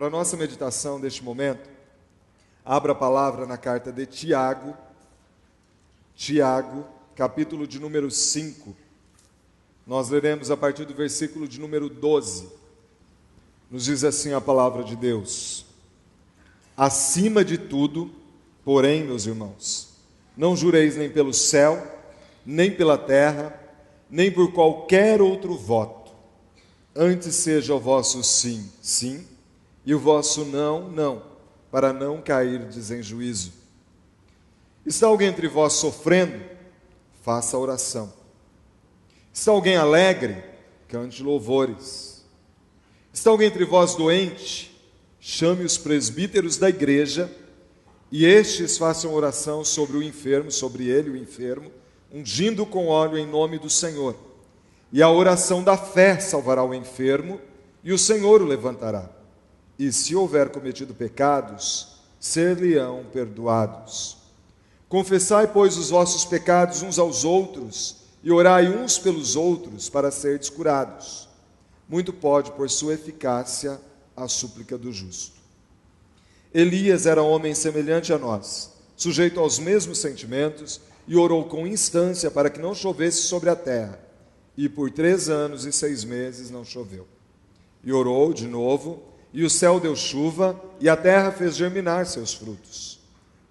Para a nossa meditação deste momento, abra a palavra na carta de Tiago, capítulo de número 5. Nós leremos a partir do versículo de número 12. Nos diz assim a palavra de Deus: acima de tudo, porém, meus irmãos, não jureis nem pelo céu, nem pela terra, nem por qualquer outro voto. Antes seja o vosso sim, sim, e o vosso não, não, para não cairdes em juízo. Está alguém entre vós sofrendo? Faça oração. Está alguém alegre? Cante louvores. Está alguém entre vós doente? Chame os presbíteros da igreja, e estes façam oração sobre o enfermo, sobre ele, o enfermo, ungindo com óleo em nome do Senhor. E a oração da fé salvará o enfermo, e o Senhor o levantará. E se houver cometido pecados, ser-lhe-ão perdoados. Confessai, pois, os vossos pecados uns aos outros, e orai uns pelos outros, para serdes curados. Muito pode, por sua eficácia, a súplica do justo. Elias era homem semelhante a nós, sujeito aos mesmos sentimentos, e orou com instância para que não chovesse sobre a terra. E por 3 anos e 6 meses não choveu. E orou de novo, e o céu deu chuva, e a terra fez germinar seus frutos.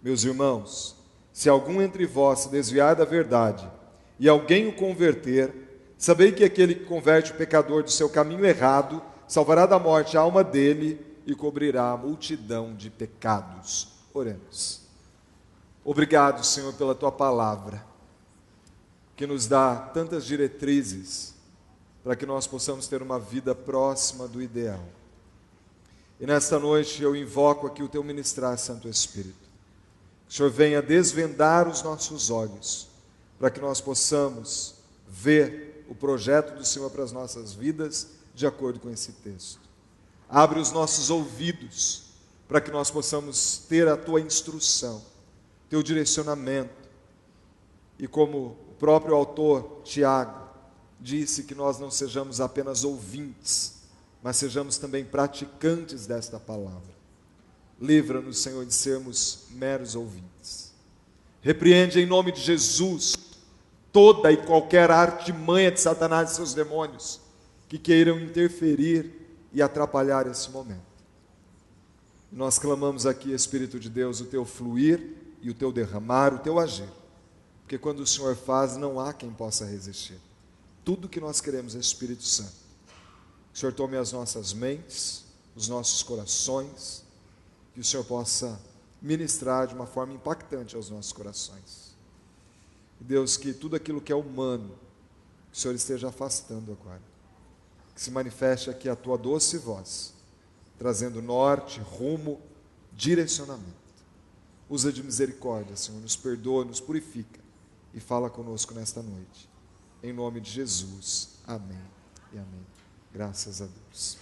Meus irmãos, se algum entre vós se desviar da verdade, e alguém o converter, sabei que aquele que converte o pecador do seu caminho errado, salvará da morte a alma dele, e cobrirá a multidão de pecados. Oremos. Obrigado, Senhor, pela Tua palavra, que nos dá tantas diretrizes, para que nós possamos ter uma vida próxima do ideal. E nesta noite eu invoco aqui o Teu ministrar, Santo Espírito. Que o Senhor venha desvendar os nossos olhos, para que nós possamos ver o projeto do Senhor para as nossas vidas, de acordo com esse texto. Abre os nossos ouvidos, para que nós possamos ter a Tua instrução, Teu direcionamento. E como o próprio autor, Tiago, disse, que nós não sejamos apenas ouvintes, mas sejamos também praticantes desta palavra. Livra-nos, Senhor, de sermos meros ouvintes. Repreende em nome de Jesus toda e qualquer artimanha de Satanás e seus demônios que queiram interferir e atrapalhar esse momento. Nós clamamos aqui, Espírito de Deus, o Teu fluir e o Teu derramar, o Teu agir. Porque quando o Senhor faz, não há quem possa resistir. Tudo que nós queremos é Espírito Santo. Que o Senhor tome as nossas mentes, os nossos corações, que o Senhor possa ministrar de uma forma impactante aos nossos corações. Deus, que tudo aquilo que é humano, que o Senhor esteja afastando agora. Que se manifeste aqui a Tua doce voz, trazendo norte, rumo, direcionamento. Usa de misericórdia, Senhor, nos perdoa, nos purifica e fala conosco nesta noite. Em nome de Jesus, amém e amém. Graças a Deus.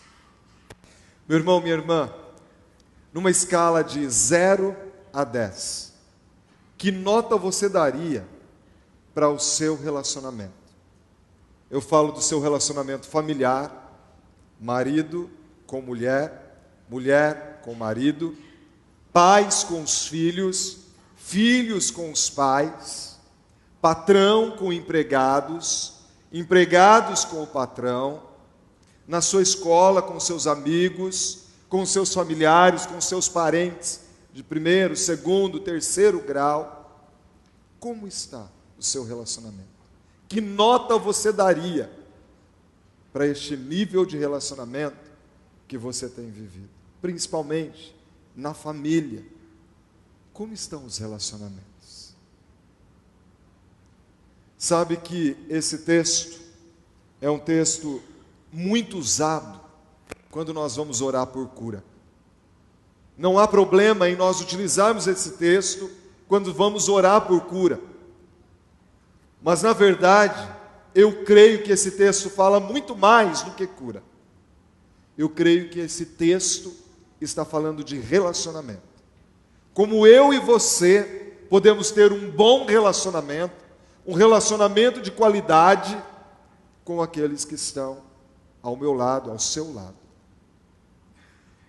Meu irmão, minha irmã, numa escala de 0 a 10, que nota você daria para o seu relacionamento? Eu falo do seu relacionamento familiar, marido com mulher, mulher com marido, pais com os filhos, filhos com os pais, patrão com empregados, empregados com o patrão, na sua escola com seus amigos, com seus familiares, com seus parentes de 1º, 2º, 3º grau. Como está o seu relacionamento? Que nota você daria para este nível de relacionamento que você tem vivido? Principalmente na família. Como estão os relacionamentos? Sabe que esse texto é um texto muito usado quando nós vamos orar por cura. Não há problema em nós utilizarmos esse texto quando vamos orar por cura. Mas, na verdade, eu creio que esse texto fala muito mais do que cura. Eu creio que esse texto está falando de relacionamento. Como eu e você podemos ter um bom relacionamento, um relacionamento de qualidade com aqueles que estão ao meu lado, ao seu lado.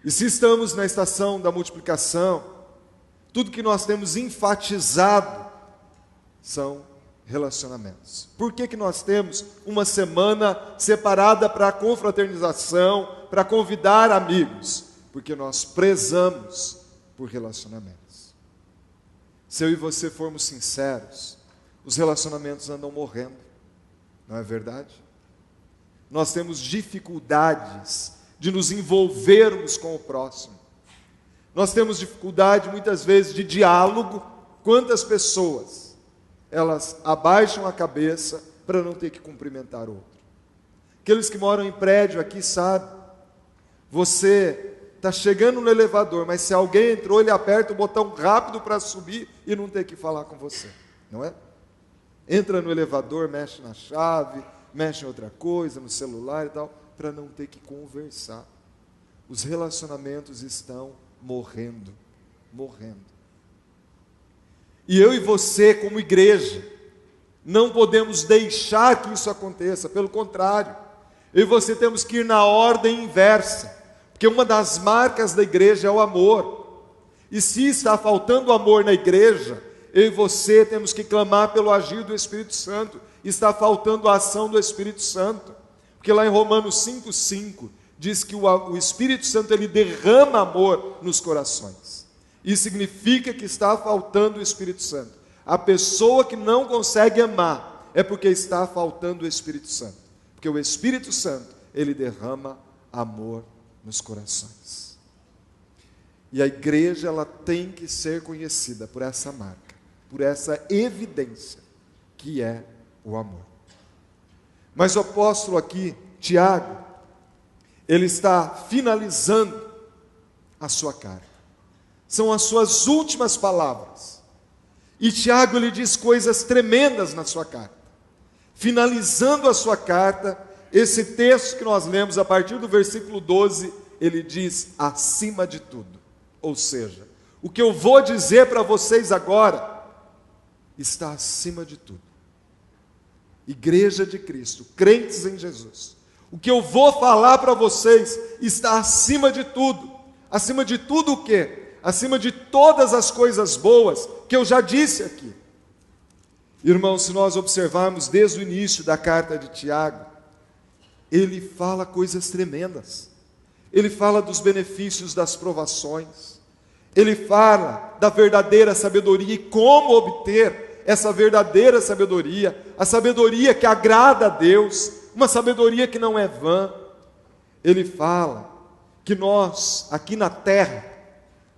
E se estamos na estação da multiplicação, tudo que nós temos enfatizado são relacionamentos. Por que nós temos uma semana separada para a confraternização, para convidar amigos? Porque nós prezamos por relacionamentos. Se eu e você formos sinceros, os relacionamentos andam morrendo, não é verdade? Nós temos dificuldades de nos envolvermos com o próximo. Nós temos dificuldade muitas vezes de diálogo. Quantas pessoas, elas abaixam a cabeça para não ter que cumprimentar outro? Aqueles que moram em prédio aqui sabem, você está chegando no elevador, mas se alguém entrou, ele aperta o botão rápido para subir e não ter que falar com você, não é? Entra no elevador, mexe na chave, mexe em outra coisa, no celular e tal, para não ter que conversar. Os relacionamentos estão morrendo. E eu e você, como igreja, não podemos deixar que isso aconteça, pelo contrário, eu e você temos que ir na ordem inversa, porque uma das marcas da igreja é o amor, e se está faltando amor na igreja, eu e você temos que clamar pelo agir do Espírito Santo. Está faltando a ação do Espírito Santo, porque lá em Romanos 5,5 diz que o Espírito Santo ele derrama amor nos corações. Isso significa que está faltando o Espírito Santo. A pessoa que não consegue amar é porque está faltando o Espírito Santo, porque o Espírito Santo ele derrama amor nos corações. E a igreja ela tem que ser conhecida por essa marca, por essa evidência que é o amor. Mas o apóstolo aqui, Tiago, ele está finalizando a sua carta. São as suas últimas palavras. E Tiago ele diz coisas tremendas na sua carta. Finalizando a sua carta, esse texto que nós lemos a partir do versículo 12, ele diz acima de tudo. Ou seja, o que eu vou dizer para vocês agora está acima de tudo. Igreja de Cristo, crentes em Jesus, o que eu vou falar para vocês está acima de tudo. Acima de tudo o quê? Acima de todas as coisas boas que eu já disse aqui. Irmãos, se nós observarmos desde o início da carta de Tiago, ele fala coisas tremendas. Ele fala dos benefícios das provações. Ele fala da verdadeira sabedoria e como obter essa verdadeira sabedoria, a sabedoria que agrada a Deus, uma sabedoria que não é vã. Ele fala que nós, aqui na terra,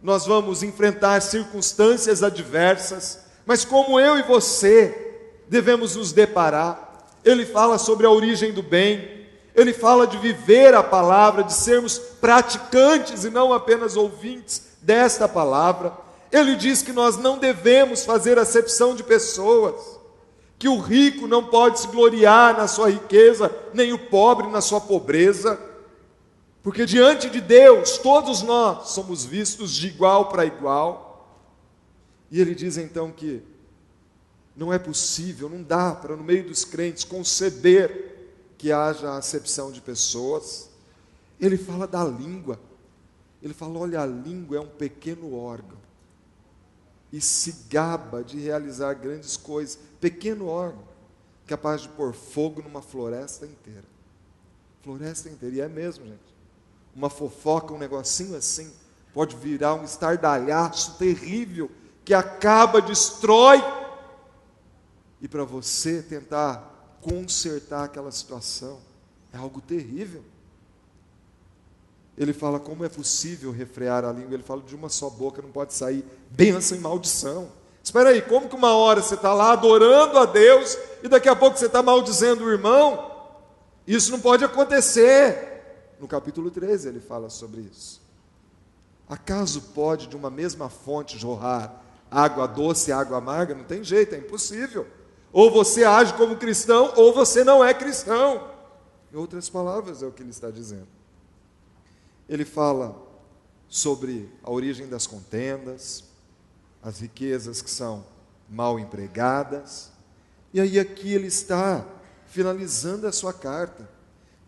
nós vamos enfrentar circunstâncias adversas, mas como eu e você devemos nos deparar. Ele fala sobre a origem do bem, ele fala de viver a palavra, de sermos praticantes e não apenas ouvintes desta palavra. Ele diz que nós não devemos fazer acepção de pessoas, que o rico não pode se gloriar na sua riqueza, nem o pobre na sua pobreza, porque diante de Deus, todos nós somos vistos de igual para igual. E ele diz então que não é possível, não dá para no meio dos crentes conceber que haja acepção de pessoas. Ele fala da língua, ele fala, olha, a língua é um pequeno órgão, e se gaba de realizar grandes coisas, pequeno órgão, capaz de pôr fogo numa floresta inteira, e é mesmo, gente, uma fofoca, um negocinho assim, pode virar um estardalhaço terrível, que acaba, destrói, e para você tentar consertar aquela situação, é algo terrível. Ele fala como é possível refrear a língua. Ele fala de uma só boca não pode sair bênção e maldição. Espera aí, como que uma hora você está lá adorando a Deus e daqui a pouco você está maldizendo o irmão? Isso não pode acontecer. No capítulo 13 ele fala sobre isso. Acaso pode de uma mesma fonte jorrar água doce e água amarga? Não tem jeito, é impossível. Ou você age como cristão ou você não é cristão. Em outras palavras é o que ele está dizendo. Ele fala sobre a origem das contendas, as riquezas que são mal empregadas. E aí aqui ele está finalizando a sua carta.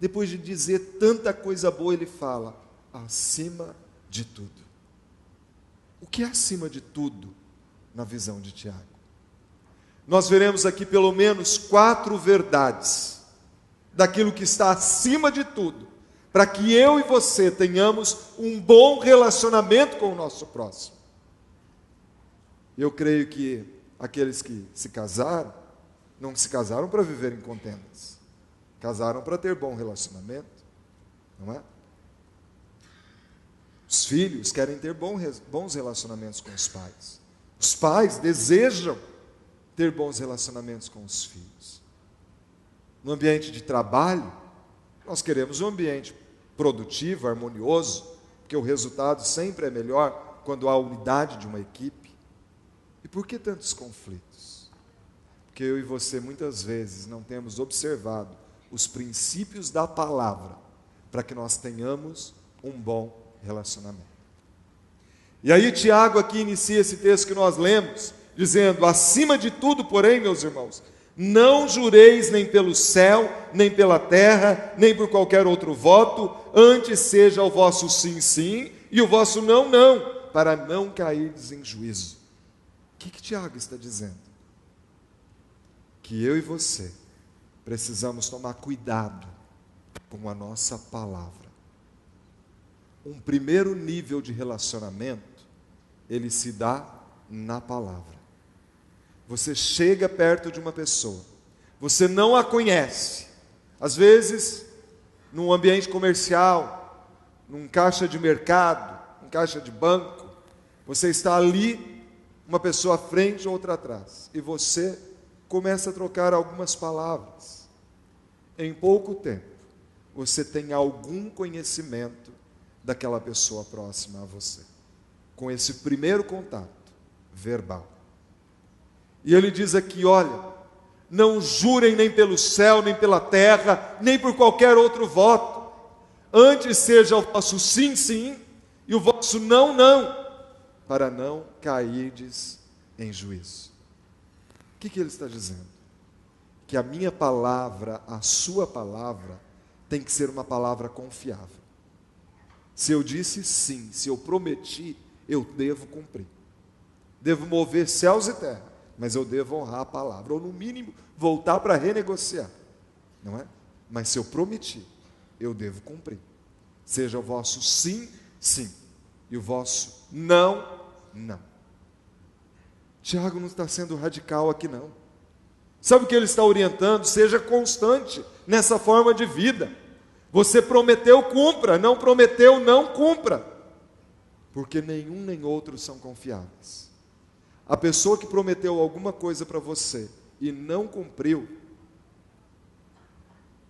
Depois de dizer tanta coisa boa, ele fala, acima de tudo. O que é acima de tudo na visão de Tiago? Nós veremos aqui pelo menos 4 verdades daquilo que está acima de tudo, para que eu e você tenhamos um bom relacionamento com o nosso próximo. Eu creio que aqueles que se casaram, não se casaram para viver em contendas, casaram para ter bom relacionamento, não é? Os filhos querem ter bons relacionamentos com os pais. Os pais desejam ter bons relacionamentos com os filhos. No ambiente de trabalho, nós queremos um ambiente produtivo, harmonioso, porque o resultado sempre é melhor quando há unidade de uma equipe. E por que tantos conflitos? Porque eu e você muitas vezes não temos observado os princípios da palavra para que nós tenhamos um bom relacionamento. E aí Tiago aqui inicia esse texto que nós lemos, dizendo: acima de tudo, porém, meus irmãos, não jureis nem pelo céu, nem pela terra, nem por qualquer outro voto, antes seja o vosso sim, sim, e o vosso não, não, para não cairdes em juízo. O que Tiago está dizendo? Que eu e você precisamos tomar cuidado com a nossa palavra. Um primeiro nível de relacionamento, ele se dá na palavra. Você chega perto de uma pessoa, você não a conhece, às vezes num ambiente comercial, num caixa de mercado, num caixa de banco, você está ali, uma pessoa à frente, outra atrás, e você começa a trocar algumas palavras. Em pouco tempo, você tem algum conhecimento daquela pessoa próxima a você, com esse primeiro contato verbal. E ele diz aqui: olha, não jurem nem pelo céu, nem pela terra, nem por qualquer outro voto, antes seja o vosso sim, sim, e o vosso não, não, para não cairdes em juízo. O que ele está dizendo? Que a minha palavra, a sua palavra, tem que ser uma palavra confiável. Se eu disse sim, se eu prometi, eu devo cumprir. Devo mover céus e terra, mas eu devo honrar a palavra, ou no mínimo voltar para renegociar, não é? Mas se eu prometi, eu devo cumprir. Seja o vosso sim, sim, e o vosso não, não. Tiago não está sendo radical aqui não. Sabe o que ele está orientando? Seja constante nessa forma de vida. Você prometeu, cumpra. Não prometeu, não cumpra. Porque nenhum nem outro são confiáveis. A pessoa que prometeu alguma coisa para você e não cumpriu,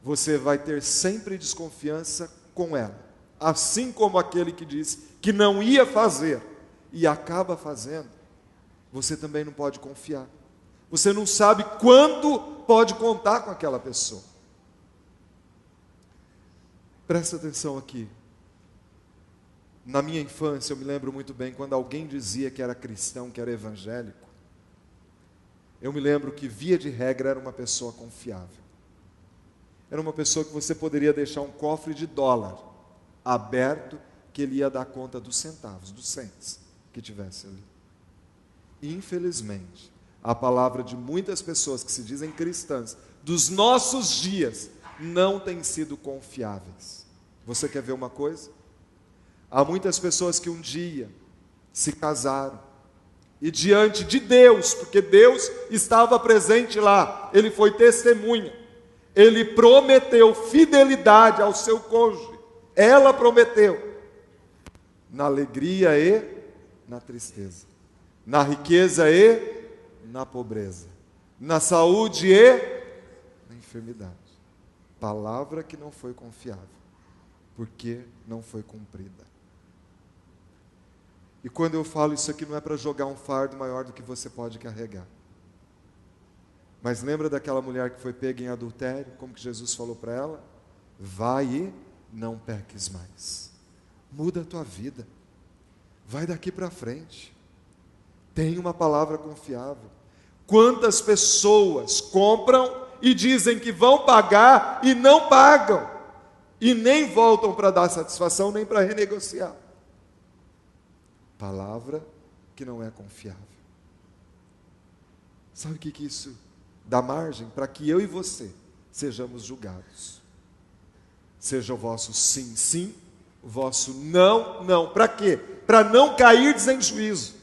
você vai ter sempre desconfiança com ela. Assim como aquele que disse que não ia fazer e acaba fazendo, você também não pode confiar. Você não sabe quando pode contar com aquela pessoa. Presta atenção aqui. Na minha infância, eu me lembro muito bem, quando alguém dizia que era cristão, que era evangélico, eu me lembro que, via de regra, era uma pessoa confiável. Era uma pessoa que você poderia deixar um cofre de dólar aberto, que ele ia dar conta dos centavos, dos cents que tivesse ali. Infelizmente, a palavra de muitas pessoas que se dizem cristãs, dos nossos dias, não tem sido confiáveis. Você quer ver uma coisa? Há muitas pessoas que um dia se casaram e diante de Deus, porque Deus estava presente lá, Ele foi testemunha, Ele prometeu fidelidade ao seu cônjuge, ela prometeu, na alegria e na tristeza, na riqueza e na pobreza, na saúde e na enfermidade. Palavra que não foi confiável, porque não foi cumprida. E quando eu falo isso aqui, não é para jogar um fardo maior do que você pode carregar. Mas lembra daquela mulher que foi pega em adultério? Como que Jesus falou para ela? Vai e não peques mais. Muda a tua vida. Vai daqui para frente. Tem uma palavra confiável. Quantas pessoas compram e dizem que vão pagar e não pagam, e nem voltam para dar satisfação, nem para renegociar. palavra que não é confiável. Sabe o que isso dá margem? Para que eu e você sejamos julgados. Seja o vosso sim, sim, o vosso não, não. Para quê? Para não cair em juízo.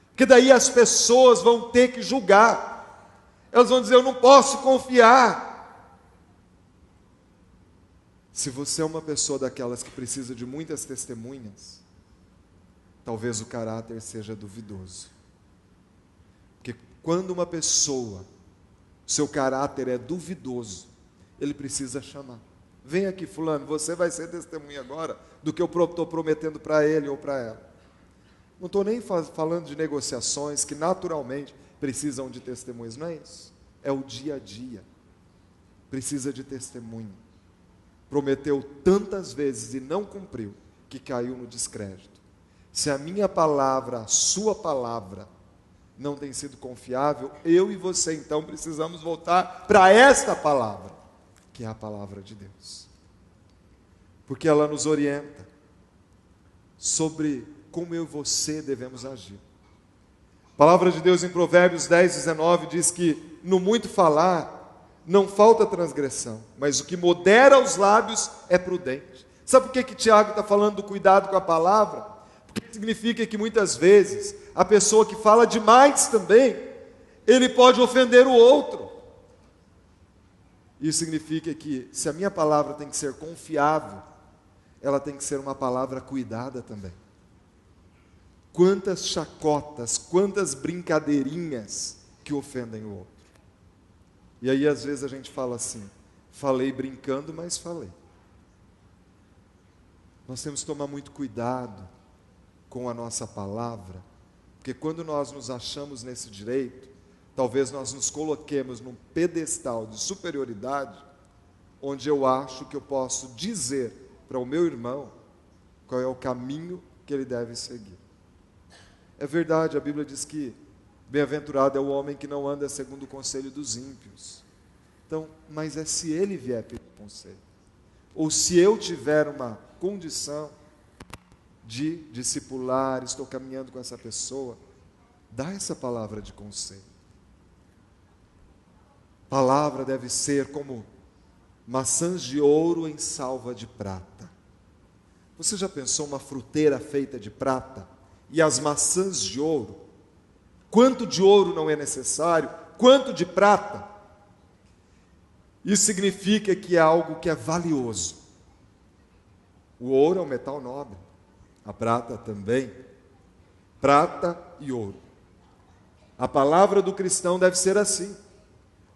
Porque daí as pessoas vão ter que julgar. Elas vão dizer, eu não posso confiar. Se você é uma pessoa daquelas que precisa de muitas testemunhas, talvez o caráter seja duvidoso. Porque quando uma pessoa, seu caráter é duvidoso, ele precisa chamar. Vem aqui, fulano, você vai ser testemunha agora do que eu estou prometendo para ele ou para ela. Não estou nem falando de negociações que naturalmente precisam de testemunhas, não é isso. É o dia a dia. Precisa de testemunho. Prometeu tantas vezes e não cumpriu, que caiu no descrédito. Se a minha palavra, a sua palavra, não tem sido confiável, eu e você então precisamos voltar para esta palavra, que é a palavra de Deus. Porque ela nos orienta sobre como eu e você devemos agir. A palavra de Deus em Provérbios 10, 19 diz que no muito falar não falta transgressão, mas o que modera os lábios é prudente. Sabe por que Tiago está falando do cuidado com a palavra? Porque significa que muitas vezes a pessoa que fala demais também, ele pode ofender o outro. Isso significa que se a minha palavra tem que ser confiável, ela tem que ser uma palavra cuidada também. Quantas chacotas, quantas brincadeirinhas que ofendem o outro. E aí às vezes a gente fala assim, falei brincando, mas falei. Nós temos que tomar muito cuidado com a nossa palavra, porque quando nós nos achamos nesse direito, talvez nós nos coloquemos num pedestal de superioridade, onde eu acho que eu posso dizer para o meu irmão qual é o caminho que ele deve seguir. É verdade, a Bíblia diz que bem-aventurado é o homem que não anda segundo o conselho dos ímpios. Então, mas é se ele vier pedir conselho, ou se eu tiver uma condição de discipular, estou caminhando com essa pessoa, dá essa palavra de conselho. Palavra deve ser como maçãs de ouro em salva de prata. Você já pensou uma fruteira feita de prata e as maçãs de ouro? Quanto de ouro não é necessário? Quanto de prata? Isso significa que é algo que é valioso. O ouro é um metal nobre, a prata também. Prata e ouro. A palavra do cristão deve ser assim,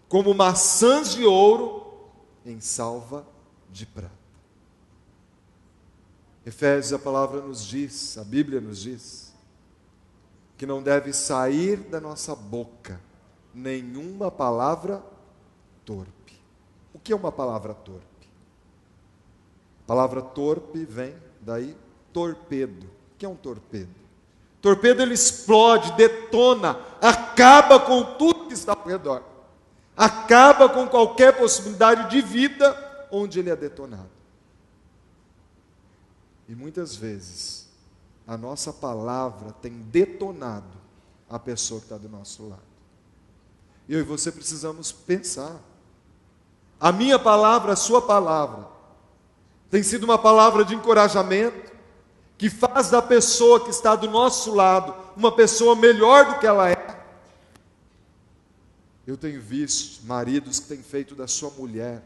como maçãs de ouro em salva de prata. Efésios, a palavra nos diz, a Bíblia nos diz, que não deve sair da nossa boca nenhuma palavra torpe. O que é uma palavra torpe? A palavra torpe vem daí torpedo. O que é um torpedo? Torpedo ele explode, detona, acaba com tudo que está ao redor. Acaba com qualquer possibilidade de vida onde ele é detonado. E muitas vezes a nossa palavra tem detonado a pessoa que está do nosso lado. Eu e você precisamos pensar. A minha palavra, a sua palavra, tem sido uma palavra de encorajamento, que faz da pessoa que está do nosso lado uma pessoa melhor do que ela é. Eu tenho visto maridos que têm feito da sua mulher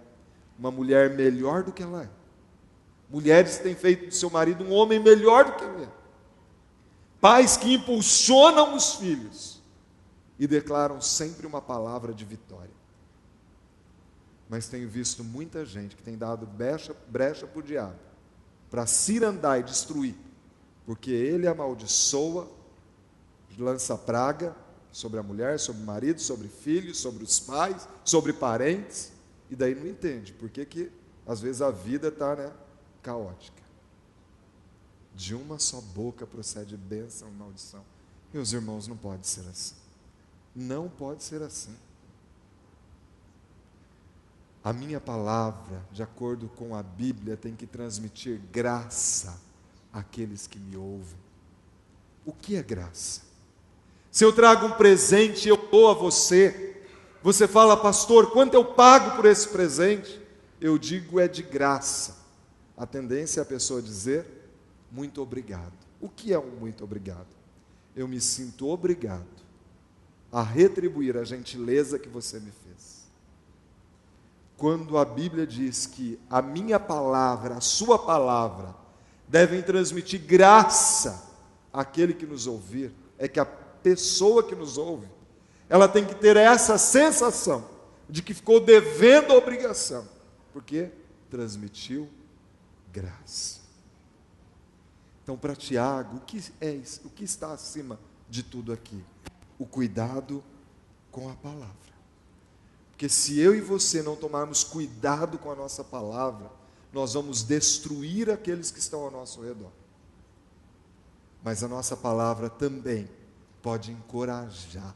uma mulher melhor do que ela é. Mulheres que têm feito do seu marido um homem melhor do que ele é. Pais que impulsionam os filhos e declaram sempre uma palavra de vitória. Mas tenho visto muita gente que tem dado brecha para o diabo, para cirandar e destruir, porque ele amaldiçoa, lança praga sobre a mulher, sobre o marido, sobre filhos, sobre os pais, sobre parentes, e daí não entende, porque que às vezes a vida está caótica. De uma só boca procede bênção e maldição. Meus irmãos, não pode ser assim. Não pode ser assim. A minha palavra, de acordo com a Bíblia, tem que transmitir graça àqueles que me ouvem. O que é graça? Se eu trago um presente e eu dou a você, você fala, pastor, quanto eu pago por esse presente? Eu digo, é de graça. A tendência é a pessoa dizer, muito obrigado. O que é um muito obrigado? Eu me sinto obrigado a retribuir a gentileza que você me fez. Quando a Bíblia diz que a minha palavra, a sua palavra, devem transmitir graça àquele que nos ouvir, é que a pessoa que nos ouve, ela tem que ter essa sensação de que ficou devendo a obrigação, porque transmitiu graça. Então, para Tiago, o que é isso? O que está acima de tudo aqui? O cuidado com a palavra. Porque se eu e você não tomarmos cuidado com a nossa palavra, nós vamos destruir aqueles que estão ao nosso redor. Mas a nossa palavra também pode encorajar.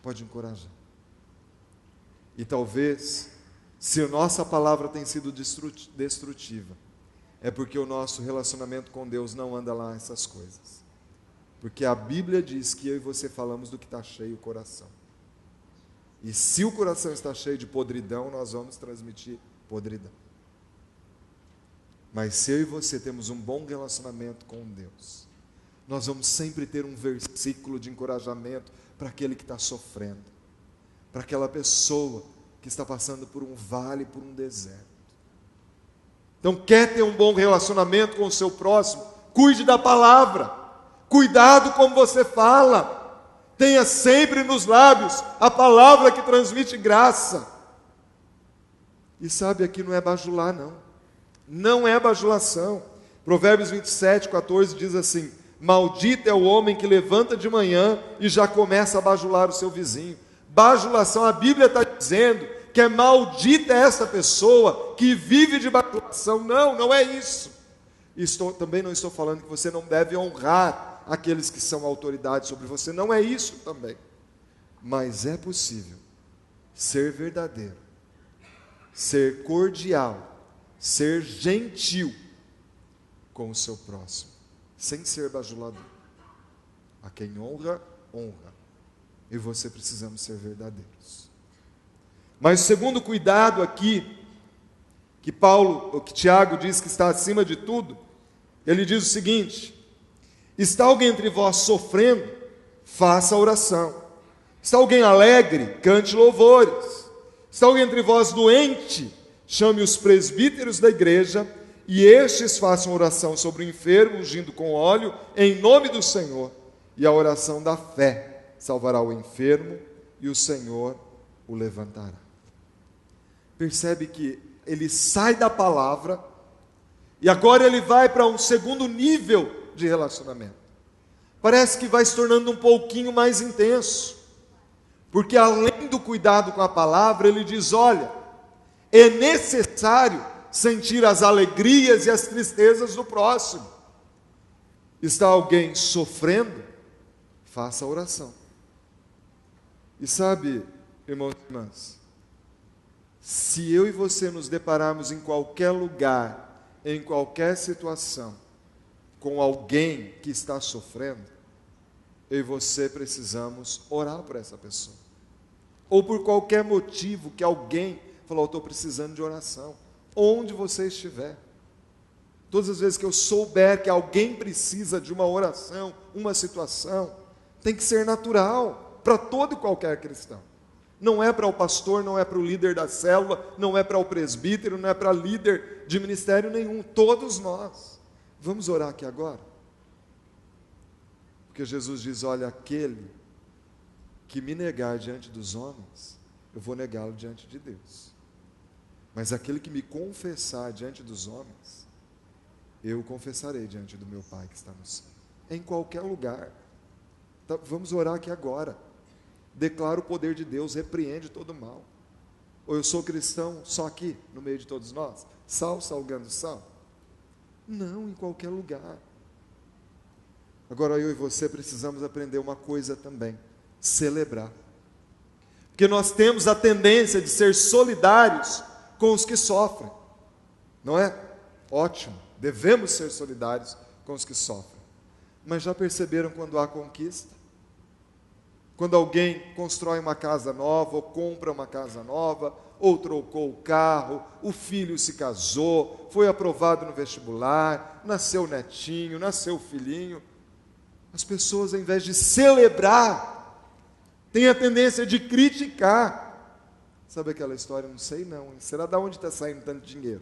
Pode encorajar. E talvez, se a nossa palavra tem sido destrutiva, é porque o nosso relacionamento com Deus não anda lá essas coisas. Porque a Bíblia diz que eu e você falamos do que está cheio o coração. E se o coração está cheio de podridão, nós vamos transmitir podridão. Mas se eu e você temos um bom relacionamento com Deus, nós vamos sempre ter um versículo de encorajamento para aquele que está sofrendo, para aquela pessoa que está passando por um vale, por um deserto. Então, quer ter um bom relacionamento com o seu próximo? Cuide da palavra, cuidado como você fala, tenha sempre nos lábios a palavra que transmite graça. E sabe, aqui não é bajular não, não é bajulação. Provérbios 27:14 diz assim, maldito é o homem que levanta de manhã e já começa a bajular o seu vizinho. Bajulação, a Bíblia está dizendo que é maldita essa pessoa que vive de bajulação. Não, não é isso. Também não estou falando que você não deve honrar aqueles que são autoridades sobre você, não é isso também. Mas é possível ser verdadeiro, ser cordial, ser gentil com o seu próximo, sem ser bajulador. A quem honra, honra. E você precisamos ser verdadeiros. Mas o segundo cuidado aqui, que Tiago diz que está acima de tudo, ele diz o seguinte: está alguém entre vós sofrendo, faça oração. Está alguém alegre, cante louvores. Está alguém entre vós doente, chame os presbíteros da igreja, e estes façam oração sobre o enfermo, ungindo com óleo, em nome do Senhor. E a oração da fé salvará o enfermo, e o Senhor o levantará. Percebe que ele sai da palavra, e agora ele vai para um segundo nível de relacionamento. Parece que vai se tornando um pouquinho mais intenso, porque além do cuidado com a palavra, ele diz, olha, é necessário sentir as alegrias e as tristezas do próximo. Está alguém sofrendo? Faça a oração. E sabe, irmãos e irmãs, se eu e você nos depararmos em qualquer lugar, em qualquer situação, com alguém que está sofrendo, eu e você precisamos orar por essa pessoa. Ou por qualquer motivo que alguém falou, estou precisando de oração. Onde você estiver. Todas as vezes que eu souber que alguém precisa de uma oração, uma situação, tem que ser natural para todo e qualquer cristão. Não é para o pastor, não é para o líder da célula, não é para o presbítero, não é para líder de ministério nenhum. Todos nós. Vamos orar aqui agora? Porque Jesus diz, olha, aquele que me negar diante dos homens, eu vou negá-lo diante de Deus. Mas aquele que me confessar diante dos homens, eu o confessarei diante do meu Pai que está no céu. Em qualquer lugar. Então, vamos orar aqui agora. Declara o poder de Deus, repreende todo o mal. Ou eu sou cristão só aqui, no meio de todos nós? Sal, salgando sal? Não, em qualquer lugar. Agora eu e você precisamos aprender uma coisa também: celebrar. Porque nós temos a tendência de ser solidários com os que sofrem. Não é? Ótimo, devemos ser solidários com os que sofrem. Mas já perceberam quando há conquista? Quando alguém constrói uma casa nova, ou compra uma casa nova, ou trocou o carro, o filho se casou, foi aprovado no vestibular, nasceu o netinho, nasceu o filhinho. As pessoas, ao invés de celebrar, têm a tendência de criticar. Sabe aquela história? Não sei não, hein? Será de onde está saindo tanto dinheiro?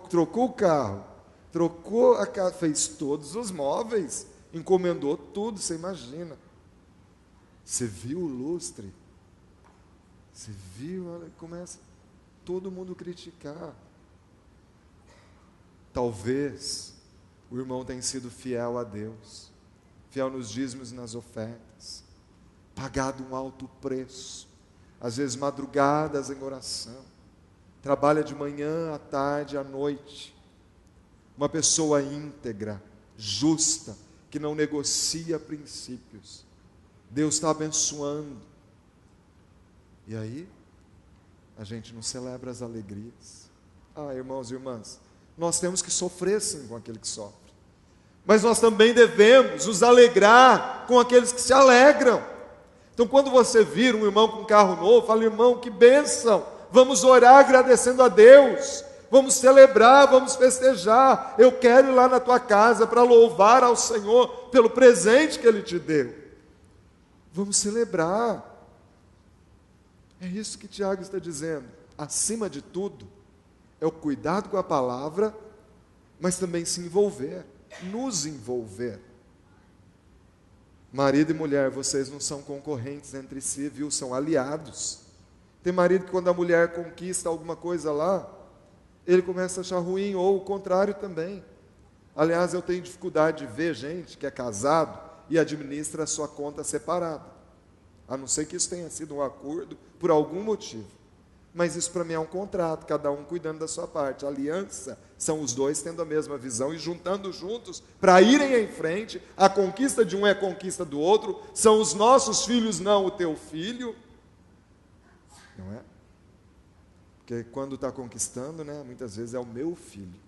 Trocou o carro, trocou a casa, fez todos os móveis, encomendou tudo, você imagina. Você viu o lustre? Você viu? Olha, começa todo mundo criticar. Talvez o irmão tenha sido fiel a Deus, fiel nos dízimos e nas ofertas, pagado um alto preço, às vezes madrugadas em oração, trabalha de manhã, à tarde, à noite. Uma pessoa íntegra, justa, que não negocia princípios. Deus está abençoando. E aí, a gente não celebra as alegrias. Irmãos e irmãs, nós temos que sofrer sim com aquele que sofre. Mas nós também devemos nos alegrar com aqueles que se alegram. Então, quando você vir um irmão com um carro novo, fala: irmão, que bênção, vamos orar agradecendo a Deus, vamos celebrar, vamos festejar. Eu quero ir lá na tua casa para louvar ao Senhor pelo presente que Ele te deu. Vamos celebrar. É isso que Tiago está dizendo. Acima de tudo, é o cuidado com a palavra, mas também se envolver, nos envolver. Marido e mulher, vocês não são concorrentes entre si, viu? São aliados. Tem marido que quando a mulher conquista alguma coisa lá, ele começa a achar ruim, ou o contrário também. Aliás, eu tenho dificuldade de ver gente que é casado e administra a sua conta separada. A não ser que isso tenha sido um acordo por algum motivo. Mas isso para mim é um contrato, cada um cuidando da sua parte. A aliança são os dois tendo a mesma visão e juntando juntos para irem em frente. A conquista de um é a conquista do outro. São os nossos filhos, não o teu filho. Não é? Porque quando está conquistando, né, muitas vezes é o meu filho.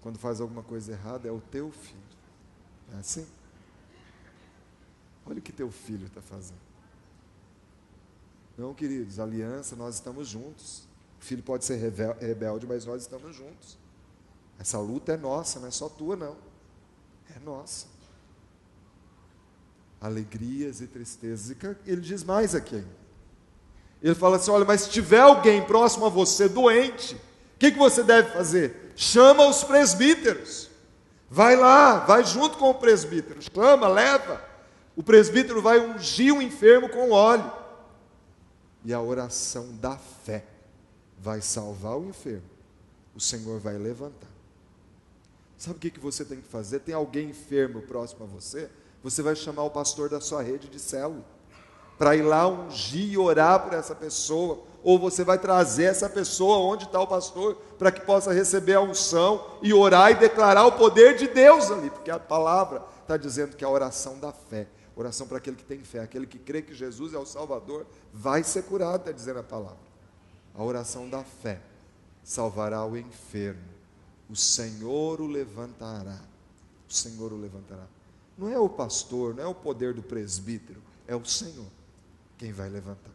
Quando faz alguma coisa errada, é o teu filho. É assim? Olha o que teu filho está fazendo. Não, queridos, aliança, nós estamos juntos. O filho pode ser rebelde, mas nós estamos juntos. Essa luta é nossa, não é só tua, não. É nossa. Alegrias e tristezas. E ele diz mais aqui ainda. Ele fala assim: olha, mas se tiver alguém próximo a você doente, o que você deve fazer? Chama os presbíteros. Vai lá, vai junto com o presbítero. Chama, leva. O presbítero vai ungir o enfermo com óleo. E a oração da fé vai salvar o enfermo. O Senhor vai levantar. Sabe o que você tem que fazer? Tem alguém enfermo próximo a você? Você vai chamar o pastor da sua rede de célula para ir lá ungir e orar por essa pessoa. Ou você vai trazer essa pessoa onde está o pastor, para que possa receber a unção e orar e declarar o poder de Deus ali. Porque a palavra está dizendo que é a oração da fé. Oração para aquele que tem fé, aquele que crê que Jesus é o Salvador, vai ser curado, está dizendo a palavra. A oração da fé salvará o enfermo. O Senhor o levantará. O Senhor o levantará. Não é o pastor, não é o poder do presbítero, é o Senhor quem vai levantar.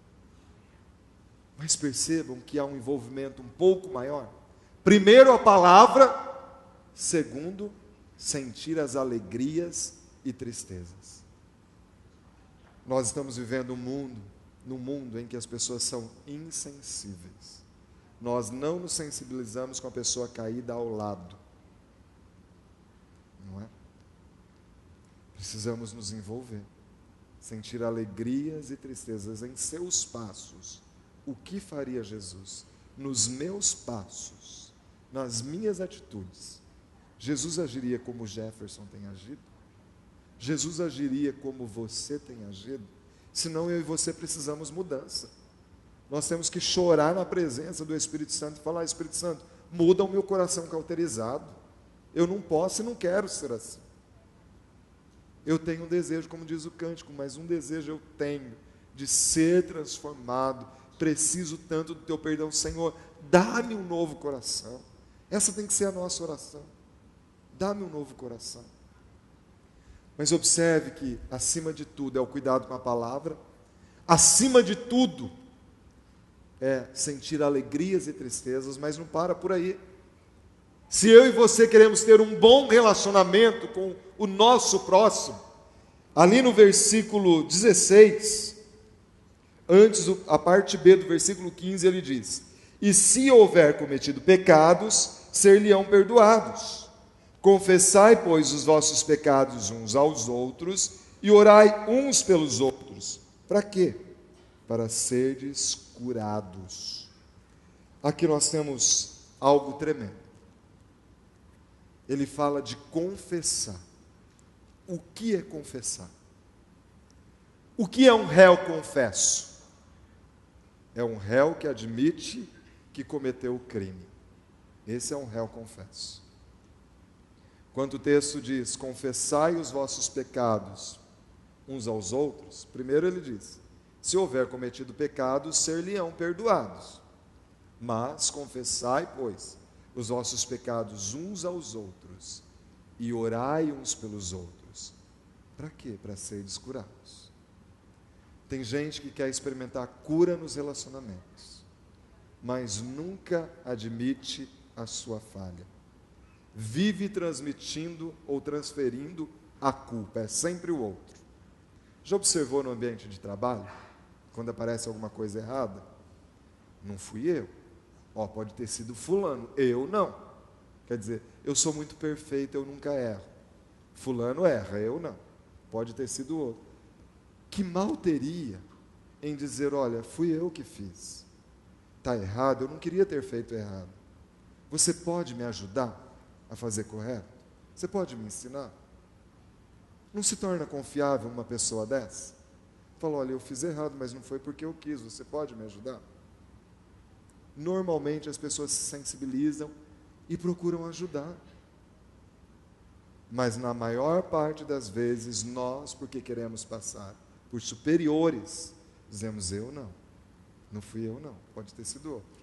Mas percebam que há um envolvimento um pouco maior. Primeiro, a palavra. Segundo, sentir as alegrias e tristezas. Nós estamos vivendo num mundo em que as pessoas são insensíveis. Nós não nos sensibilizamos com a pessoa caída ao lado. Não é? Precisamos nos envolver, sentir alegrias e tristezas em seus passos. O que faria Jesus? Nos meus passos, nas minhas atitudes. Jesus agiria como Jefferson tem agido? Jesus agiria como você tem agido? Senão eu e você precisamos mudança. Nós temos que chorar na presença do Espírito Santo e falar: Espírito Santo, muda o meu coração cauterizado. Eu não posso e não quero ser assim. Eu tenho um desejo, como diz o cântico, mas um desejo eu tenho, de ser transformado. Preciso tanto do teu perdão, Senhor, dá-me um novo coração. Essa tem que ser a nossa oração. Dá-me um novo coração. Mas observe que, acima de tudo, é o cuidado com a palavra, acima de tudo, é sentir alegrias e tristezas, mas não para por aí. Se eu e você queremos ter um bom relacionamento com o nosso próximo, ali no versículo 16, antes, a parte B do versículo 15, ele diz: e se houver cometido pecados, ser-lhe-ão perdoados. Confessai, pois, os vossos pecados uns aos outros, e orai uns pelos outros. Para quê? Para serdes curados. Aqui nós temos algo tremendo. Ele fala de confessar. O que é confessar? O que é um réu confesso? É um réu que admite que cometeu o crime. Esse é um réu confesso. Quando o texto diz, confessai os vossos pecados uns aos outros, primeiro ele diz, se houver cometido pecados, ser-lhe-ão perdoados. Mas confessai, pois, os vossos pecados uns aos outros, e orai uns pelos outros. Para quê? Para serdes curados. Tem gente que quer experimentar cura nos relacionamentos, mas nunca admite a sua falha. Vive transmitindo ou transferindo a culpa, é sempre o outro. Já observou no ambiente de trabalho, quando aparece alguma coisa errada? Não fui eu. Pode ter sido fulano, eu não. Quer dizer, eu sou muito perfeito, eu nunca erro. Fulano erra, eu não. Pode ter sido outro. Que mal teria em dizer, olha, fui eu que fiz. Está errado, eu não queria ter feito errado. Você pode me ajudar a fazer correto? Você pode me ensinar? Não se torna confiável uma pessoa dessa? Fala, olha, eu fiz errado, mas não foi porque eu quis, você pode me ajudar? Normalmente as pessoas se sensibilizam e procuram ajudar. Mas na maior parte das vezes, nós, porque queremos passar por superiores, dizemos, eu não. Não fui eu não, pode ter sido outro.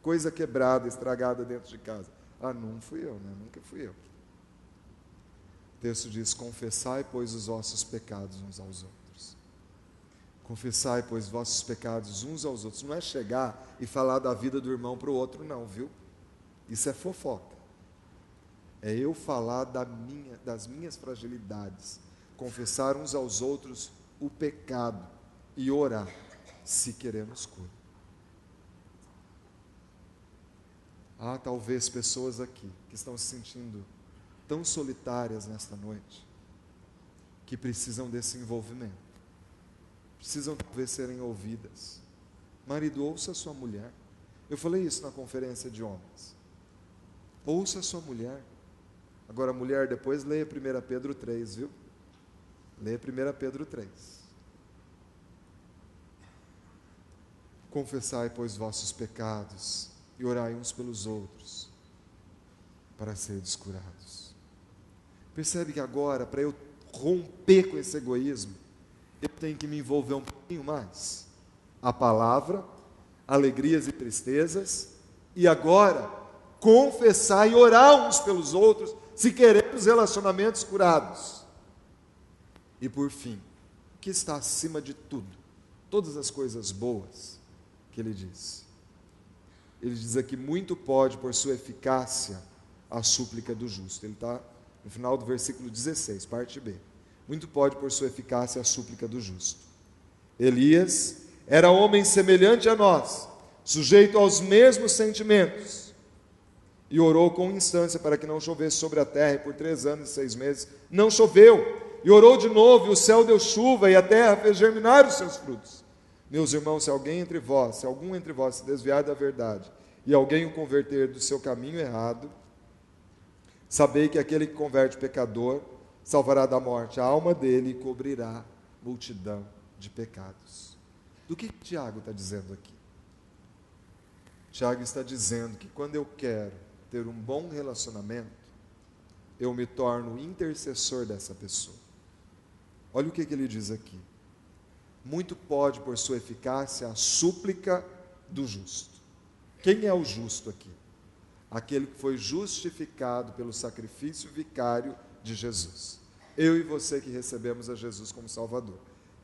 Coisa quebrada, estragada dentro de casa. Não fui eu, né? Nunca fui eu. O texto diz, confessai, pois, os vossos pecados uns aos outros. Confessai, pois, vossos pecados uns aos outros. Não é chegar e falar da vida do irmão para o outro, não, viu? Isso é fofoca. É eu falar das minhas fragilidades. Confessar uns aos outros o pecado e orar, se queremos cura. Talvez pessoas aqui que estão se sentindo tão solitárias nesta noite, que precisam desse envolvimento. Precisam talvez serem ouvidas. Marido, ouça a sua mulher. Eu falei isso na conferência de homens. Ouça a sua mulher. Agora, mulher, depois leia 1 Pedro 3, viu? Leia 1 Pedro 3. Confessai, pois, vossos pecados e orai uns pelos outros, para serdes curados. Percebe que agora, para eu romper com esse egoísmo, eu tenho que me envolver um pouquinho mais. A palavra, alegrias e tristezas, e agora, confessar e orar uns pelos outros, se queremos relacionamentos curados. E por fim, o que está acima de tudo? Todas as coisas boas que ele diz. Ele diz aqui, muito pode por sua eficácia a súplica do justo. Ele está no final do versículo 16, parte B. Muito pode por sua eficácia a súplica do justo. Elias era homem semelhante a nós, sujeito aos mesmos sentimentos, e orou com instância para que não chovesse sobre a terra, e por 3 anos e 6 meses não choveu. E orou de novo, e o céu deu chuva, e a terra fez germinar os seus frutos. Meus irmãos, se algum entre vós se desviar da verdade, e alguém o converter do seu caminho errado, sabei que aquele que converte pecador salvará da morte a alma dele e cobrirá multidão de pecados. Do que Tiago está dizendo aqui? Tiago está dizendo que quando eu quero ter um bom relacionamento, eu me torno intercessor dessa pessoa. Olha o que ele diz aqui. Muito pode por sua eficácia a súplica do justo. Quem é o justo aqui? Aquele que foi justificado pelo sacrifício vicário de Jesus. Eu e você que recebemos a Jesus como Salvador.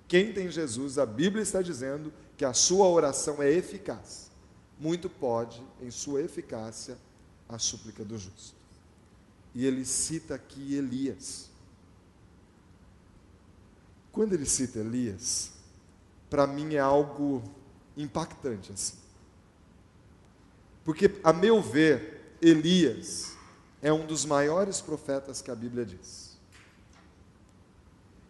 Quem tem Jesus, a Bíblia está dizendo que a sua oração é eficaz. Muito pode, em sua eficácia, a súplica do justo. E ele cita aqui Elias. Quando ele cita Elias, para mim é algo impactante assim. Porque, a meu ver, Elias é um dos maiores profetas que a Bíblia diz.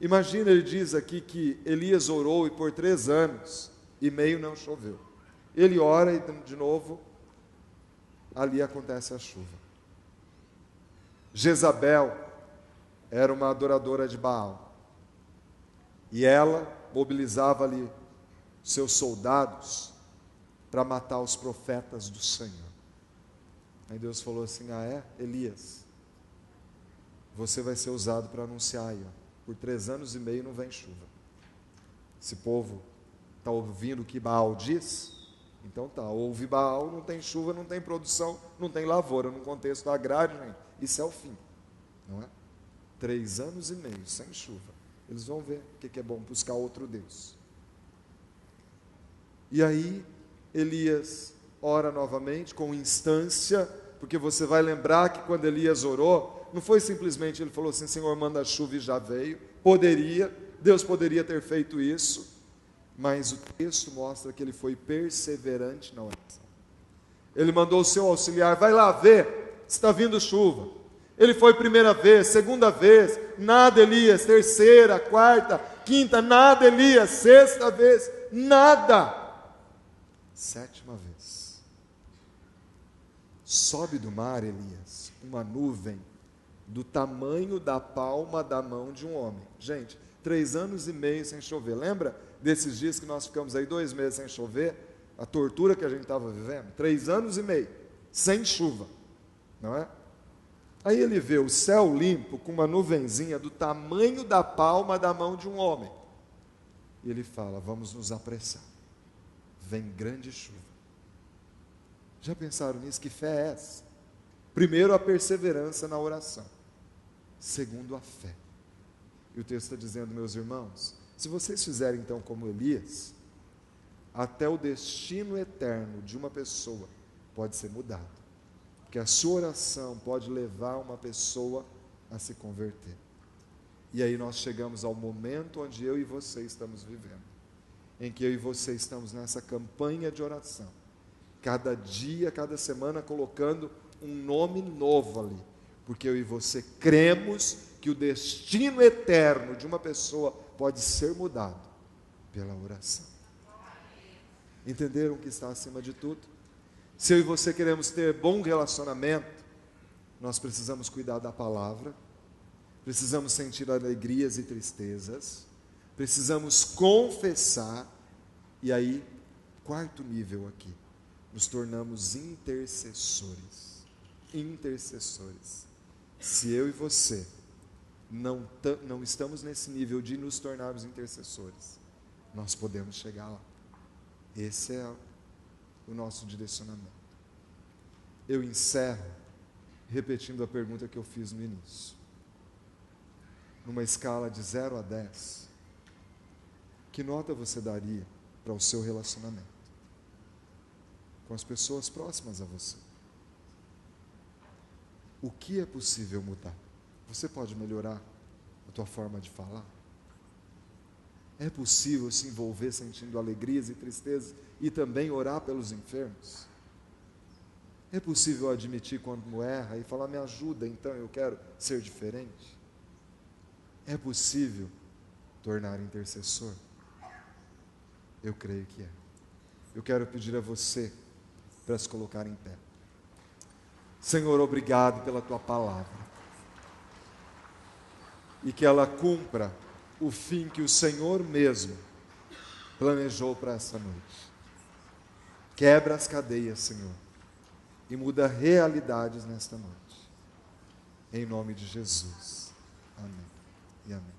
Imagina, ele diz aqui que Elias orou e por 3 anos e meio não choveu. Ele ora e de novo, ali acontece a chuva. Jezabel era uma adoradora de Baal. E ela mobilizava ali seus soldados para matar os profetas do Senhor. Aí Deus falou assim: Elias, você vai ser usado para anunciar aí, por 3 anos e meio não vem chuva. Esse povo está ouvindo o que Baal diz? Então tá, ouve Baal, não tem chuva, não tem produção, não tem lavoura. No contexto agrário, gente, isso é o fim, não é? 3 anos e meio sem chuva. Eles vão ver o que é bom, buscar outro Deus. E aí, Elias ora novamente, com instância, porque você vai lembrar que quando Elias orou, não foi simplesmente, ele falou assim: Senhor, manda chuva, e já veio. Deus poderia ter feito isso, mas o texto mostra que ele foi perseverante na oração. Ele mandou o seu auxiliar: vai lá ver se está vindo chuva. Ele foi 1ª vez, 2ª vez, nada. Elias, 3ª, 4ª, 5ª, nada. Elias, 6ª vez, nada. 7ª vez, sobe do mar, Elias, uma nuvem do tamanho da palma da mão de um homem. Gente, 3 anos e meio sem chover. Lembra desses dias que nós ficamos aí 2 meses sem chover? A tortura que a gente estava vivendo? 3 anos e meio sem chuva, não é? Aí ele vê o céu limpo com uma nuvenzinha do tamanho da palma da mão de um homem. E ele fala: vamos nos apressar. Vem grande chuva. Já pensaram nisso? Que fé é essa? Primeiro, a perseverança na oração. Segundo, a fé. E o texto está dizendo, meus irmãos, se vocês fizerem então como Elias, até o destino eterno de uma pessoa pode ser mudado. Porque a sua oração pode levar uma pessoa a se converter. E aí nós chegamos ao momento onde eu e você estamos vivendo, em que eu e você estamos nessa campanha de oração, cada dia, cada semana, colocando um nome novo ali, porque eu e você cremos que o destino eterno de uma pessoa pode ser mudado pela oração. Entenderam o que está acima de tudo? Se eu e você queremos ter bom relacionamento, nós precisamos cuidar da palavra, precisamos sentir alegrias e tristezas, precisamos confessar, e aí, 4º nível aqui, nos tornamos intercessores. Intercessores. Se eu e você não estamos nesse nível de nos tornarmos intercessores, nós podemos chegar lá. Esse é o nosso direcionamento. Eu encerro repetindo a pergunta que eu fiz no início. Numa escala de 0 a 10, que nota você daria para o seu relacionamento com as pessoas próximas a você? O que é possível mudar? Você pode melhorar a tua forma de falar? É possível se envolver sentindo alegrias e tristezas e também orar pelos enfermos? É possível admitir quando erra e falar: me ajuda, então eu quero ser diferente? É possível tornar intercessor? Eu creio que é. Eu quero pedir a você para se colocar em pé. Senhor, obrigado pela tua palavra, e que ela cumpra o fim que o Senhor mesmo planejou para essa noite. Quebra as cadeias, Senhor, e muda realidades nesta noite. Em nome de Jesus. Amém e amém.